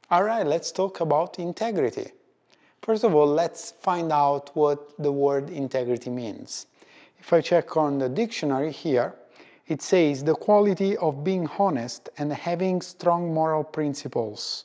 Alright, let's talk about integrity. First of all, let's find out what the word integrity means. If I check on the dictionary here, it says the quality of being honest and having strong moral principles.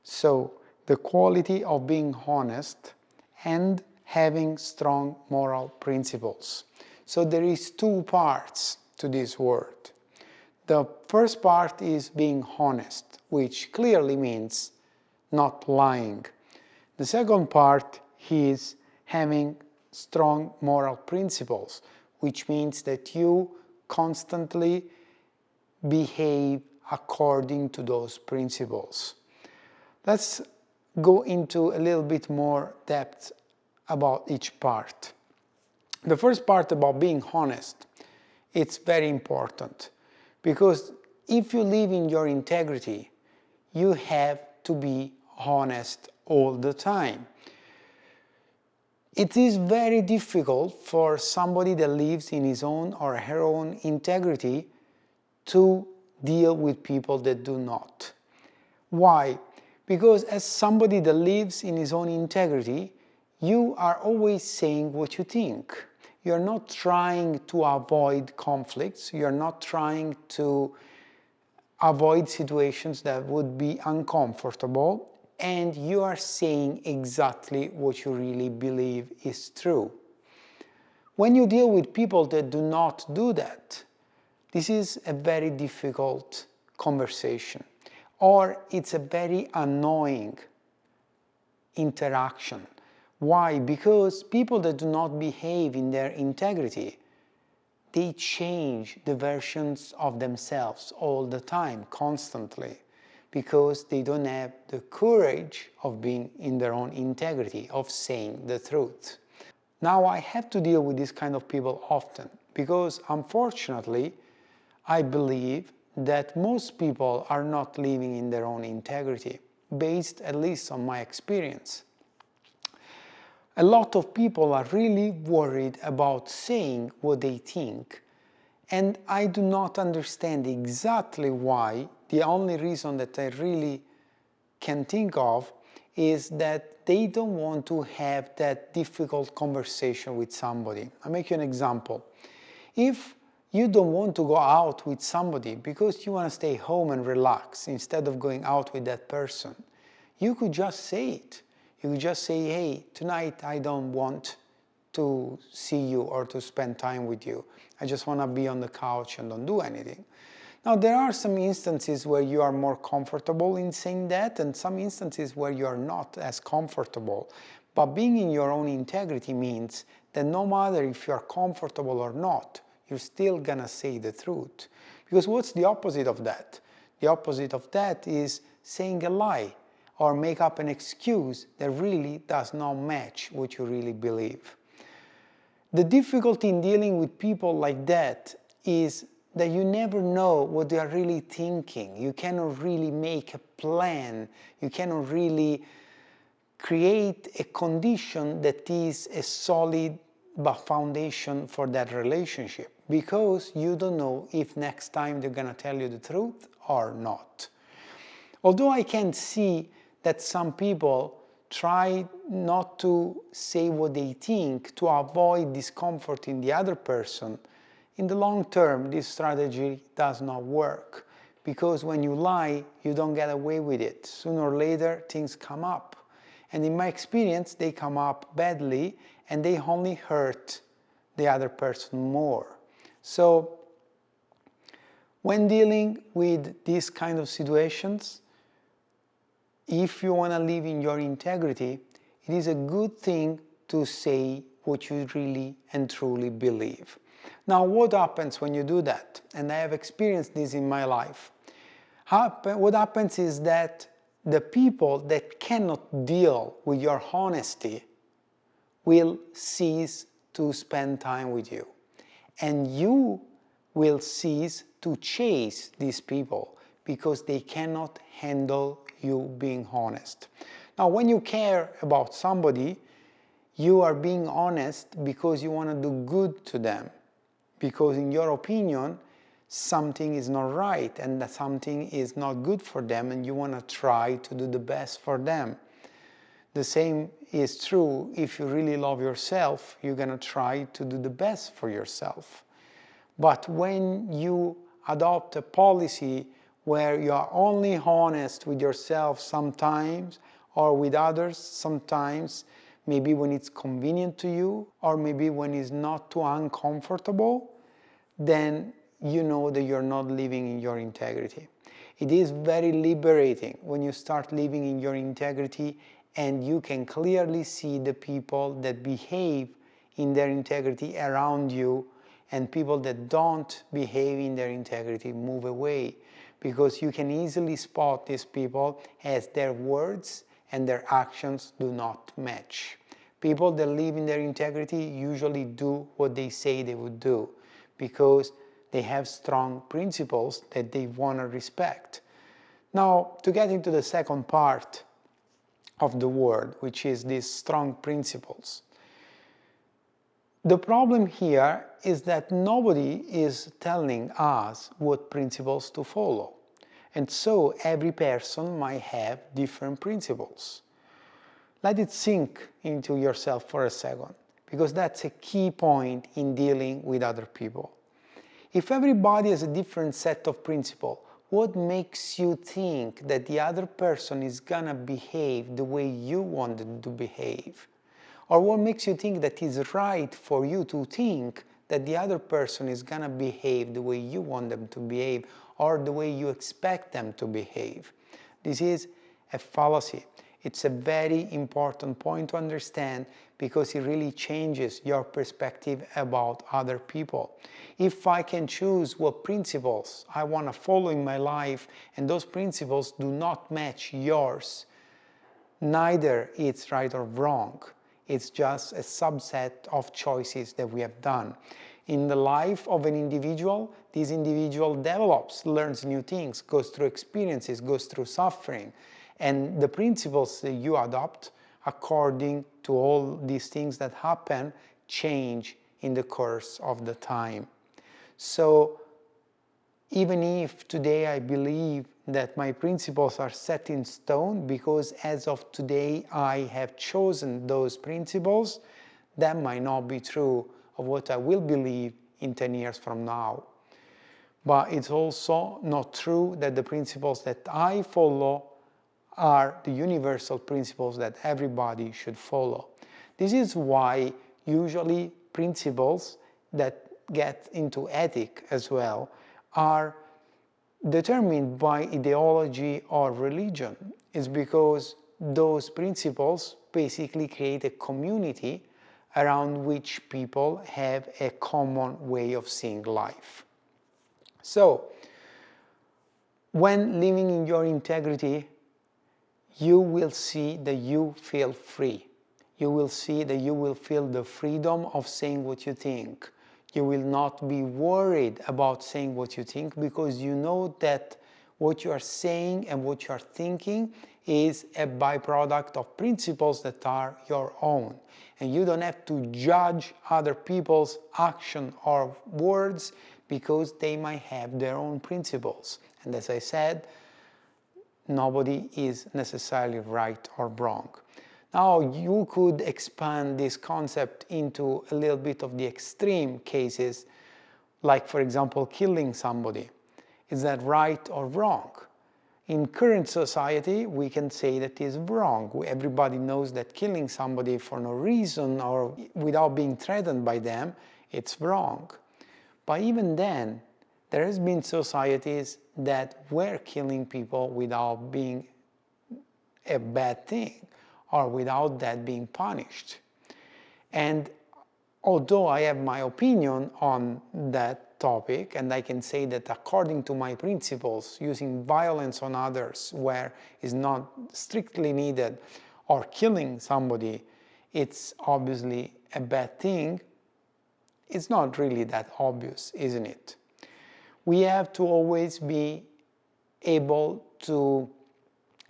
So, the quality of being honest and having strong moral principles. So there is two parts to this word. The first part is being honest, which clearly means not lying. The second part is having strong moral principles, which means that you constantly behave according to those principles. Let's go into a little bit more depth about each part. The first part about being honest, it's very important because if you live in your integrity, you have to be honest all the time. It is very difficult for somebody that lives in his own or her own integrity to deal with people that do not. Why? Because as somebody that lives in his own integrity, you are always saying what you think. You're not trying to avoid conflicts. You're not trying to avoid situations that would be uncomfortable. And you are saying exactly what you really believe is true. When you deal with people that do not do that, this is a very difficult conversation, or it's a very annoying interaction. Why? Because people that do not behave in their integrity, they change the versions of themselves all the time, constantly, because they don't have the courage of being in their own integrity, of saying the truth. Now I have to deal with this kind of people often, because unfortunately, I believe that most people are not living in their own integrity, based at least on my experience. A lot of people are really worried about saying what they think, and I do not understand exactly why. The only reason that I really can think of is that they don't want to have that difficult conversation with somebody. I'll make you an example. If you don't want to go out with somebody because you want to stay home and relax instead of going out with that person, you could just say it. You could just say, hey, tonight I don't want to see you or to spend time with you. I just want to be on the couch and don't do anything. Now, there are some instances where you are more comfortable in saying that, and some instances where you are not as comfortable. But being in your own integrity means that no matter if you are comfortable or not, you're still gonna say the truth. Because what's the opposite of that? The opposite of that is saying a lie or make up an excuse that really does not match what you really believe. The difficulty in dealing with people like that is that you never know what they are really thinking. You cannot really make a plan. You cannot really create a condition that is a solid foundation for that relationship, because you don't know if next time they're going to tell you the truth or not. Although I can see that some people try not to say what they think to avoid discomfort in the other person, in the long term this strategy does not work, because when you lie you don't get away with it. Sooner or later things come up, and in my experience they come up badly and they only hurt the other person more. So when dealing with these kind of situations, if you want to live in your integrity, it is a good thing to say what you really and truly believe. Now, what happens when you do that? And I have experienced this in my life. What happens is that the people that cannot deal with your honesty will cease to spend time with you. And you will cease to chase these people because they cannot handle you being honest. Now, when you care about somebody, you are being honest because you want to do good to them. Because in your opinion, something is not right and that something is not good for them, and you want to try to do the best for them. The same is true if you really love yourself. You're going to try to do the best for yourself. But when you adopt a policy where you are only honest with yourself sometimes, or with others sometimes, maybe when it's convenient to you, or maybe when it's not too uncomfortable, then you know that you're not living in your integrity. It is very liberating when you start living in your integrity and you can clearly see the people that behave in their integrity around you, and people that don't behave in their integrity move away, because you can easily spot these people as their words and their actions do not match. People that live in their integrity usually do what they say they would do, because they have strong principles that they want to respect. Now, to get into the second part of the word, which is these strong principles. The problem here is that nobody is telling us what principles to follow. And so every person might have different principles. Let it sink into yourself for a second, because that's a key point in dealing with other people. If everybody has a different set of principles, what makes you think that the other person is gonna behave the way you want them to behave? Or what makes you think that it's right for you to think that the other person is gonna behave the way you want them to behave, or the way you expect them to behave? This is a fallacy. It's a very important point to understand, because it really changes your perspective about other people. If I can choose what principles I want to follow in my life, and those principles do not match yours, neither it's right or wrong. It's just a subset of choices that we have done. In the life of an individual, this individual develops, learns new things, goes through experiences, goes through suffering. And the principles that you adopt according to all these things that happen change in the course of the time. So even if today I believe that my principles are set in stone, because as of today I have chosen those principles, that might not be true of what I will believe in 10 years from now. But it's also not true that the principles that I follow are the universal principles that everybody should follow. This is why usually principles that get into ethic as well are determined by ideology or religion. It's because those principles basically create a community around which people have a common way of seeing life. So, when living in your integrity, you will see that you feel free. You will see that you will feel the freedom of saying what you think. You will not be worried about saying what you think, because you know that what you are saying and what you are thinking is a byproduct of principles that are your own. And you don't have to judge other people's action or words, because they might have their own principles. And as I said, nobody is necessarily right or wrong. Now, you could expand this concept into a little bit of the extreme cases, like, for example, killing somebody. Is that right or wrong? In current society, we can say that is wrong. Everybody knows that killing somebody for no reason or without being threatened by them, it's wrong. But even then, there has been societies that were killing people without being a bad thing, or without that being punished. And although I have my opinion on that topic, and I can say that according to my principles, using violence on others where is not strictly needed, or killing somebody, it's obviously a bad thing, it's not really that obvious, isn't it? We have to always be able to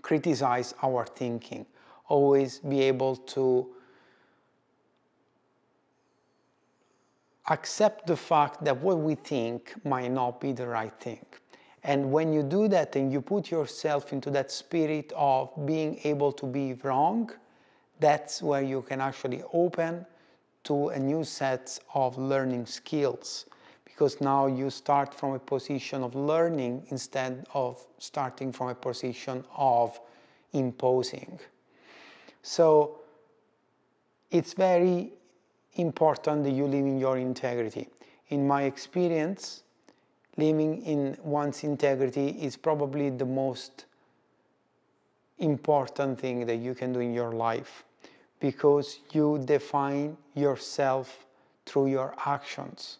criticize our thinking, always be able to accept the fact that what we think might not be the right thing. And when you do that and you put yourself into that spirit of being able to be wrong, that's where you can actually open to a new set of learning skills, because now you start from a position of learning instead of starting from a position of imposing. So it's very important that you live in your integrity. In my experience, living in one's integrity is probably the most important thing that you can do in your life, because you define yourself through your actions.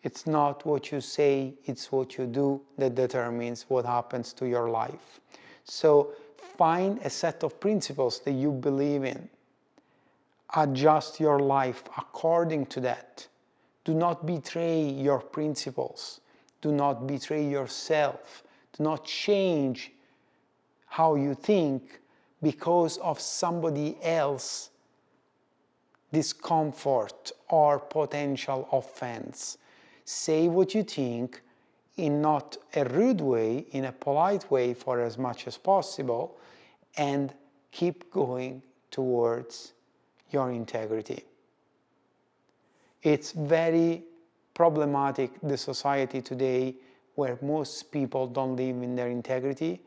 It's not what you say, it's what you do that determines what happens to your life. So find a set of principles that you believe in. Adjust your life according to that. Do not betray your principles. Do not betray yourself. Do not change how you think because of somebody else's discomfort or potential offense. Say what you think in not a rude way, in a polite way for as much as possible, and keep going towards your integrity. It's very problematic, the society today, where most people don't live in their integrity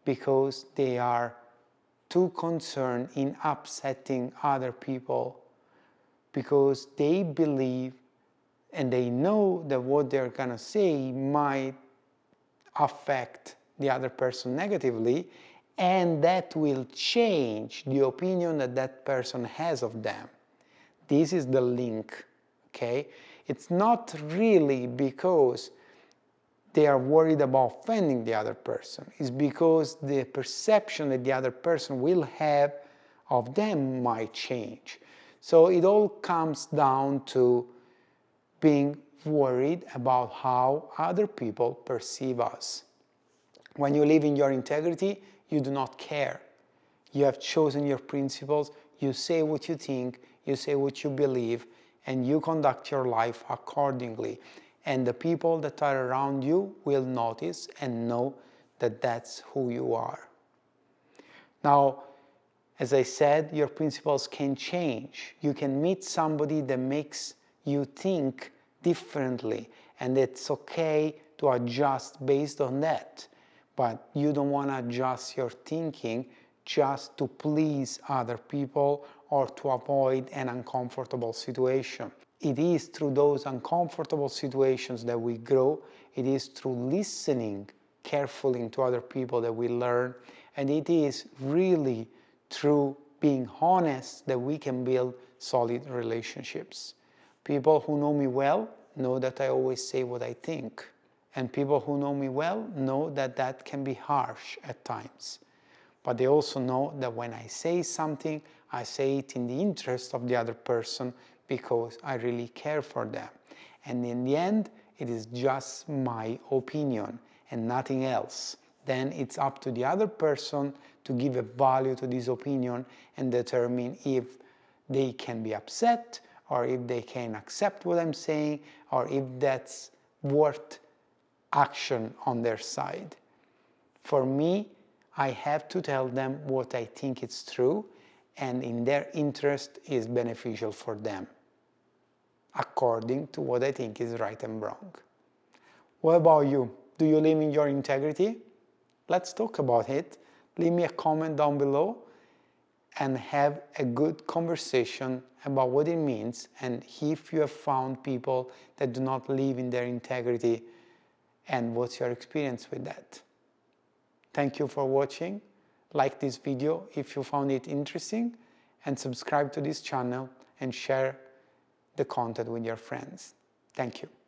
because they are too concerned in upsetting other people, because they believe and they know that what they're gonna say might affect the other person negatively, and that will change the opinion that that person has of them. This is the link, okay? It's not really because they are worried about offending the other person. It's because the perception that the other person will have of them might change. So it all comes down to being worried about how other people perceive us. When you live in your integrity, you do not care. You have chosen your principles, you say what you think, you say what you believe, and you conduct your life accordingly. And the people that are around you will notice and know that that's who you are. Now, as I said, your principles can change. You can meet somebody that makes you think differently, and it's okay to adjust based on that. But you don't want to adjust your thinking just to please other people or to avoid an uncomfortable situation. It is through those uncomfortable situations that we grow. It is through listening carefully to other people that we learn. And it is really through being honest that we can build solid relationships. People who know me well know that I always say what I think. And people who know me well know that that can be harsh at times. But they also know that when I say something, I say it in the interest of the other person because I really care for them. And in the end, it is just my opinion and nothing else. Then it's up to the other person to give a value to this opinion and determine if they can be upset, or if they can accept what I'm saying, or if that's worth action on their side. For me, I have to tell them what I think is true and in their interest is beneficial for them, according to what I think is right and wrong. What about you? Do you live in your integrity? Let's talk about it. Leave me a comment down below and have a good conversation about what it means, and if you have found people that do not live in their integrity, and what's your experience with that. Thank you for watching. Like this video if you found it interesting, and subscribe to this channel and share the content with your friends. Thank you.